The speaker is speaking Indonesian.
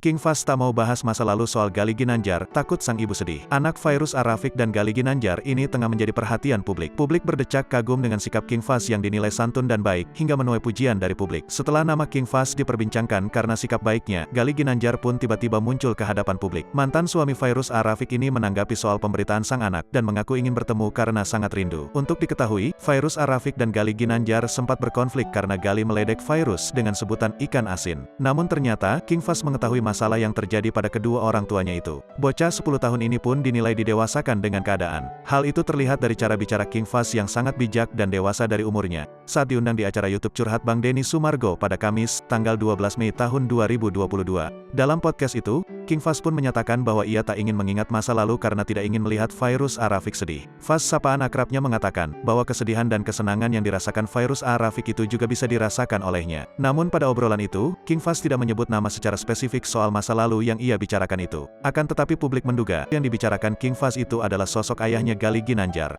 King Fahz tak mau bahas masa lalu soal Gali Ginanjar, takut sang ibu sedih. Anak Fairuz Ar-Rafiq dan Gali Ginanjar ini tengah menjadi perhatian publik. Publik berdecak kagum dengan sikap King Fahz yang dinilai santun dan baik, hingga menuai pujian dari publik. Setelah nama King Fahz diperbincangkan karena sikap baiknya, Gali Ginanjar pun tiba-tiba muncul ke hadapan publik. Mantan suami Fairuz Ar-Rafiq ini menanggapi soal pemberitaan sang anak, dan mengaku ingin bertemu karena sangat rindu. Untuk diketahui, Fairuz Ar-Rafiq dan Gali Ginanjar sempat berkonflik karena Gali meledek Fairuz dengan sebutan ikan asin. Namun ternyata, King Fahz mengetahui masalah yang terjadi pada kedua orang tuanya itu. Bocah 10 tahun ini pun dinilai didewasakan dengan keadaan. Hal itu terlihat dari cara bicara King Fahz yang sangat bijak dan dewasa dari umurnya, saat diundang di acara YouTube Curhat Bang Denny Sumargo pada Kamis, tanggal 12 Mei tahun 2022. Dalam podcast itu, King Fahz pun menyatakan bahwa ia tak ingin mengingat masa lalu karena tidak ingin melihat Fairuz Ar-Rafiq sedih. Fahz, sapaan akrabnya, mengatakan bahwa kesedihan dan kesenangan yang dirasakan Fairuz Ar-Rafiq itu juga bisa dirasakan olehnya. Namun pada obrolan itu, King Fahz tidak menyebut nama secara spesifik soal masa lalu yang ia bicarakan itu. Akan tetapi publik menduga, yang dibicarakan King Fahz itu adalah sosok ayahnya Gali Ginanjar.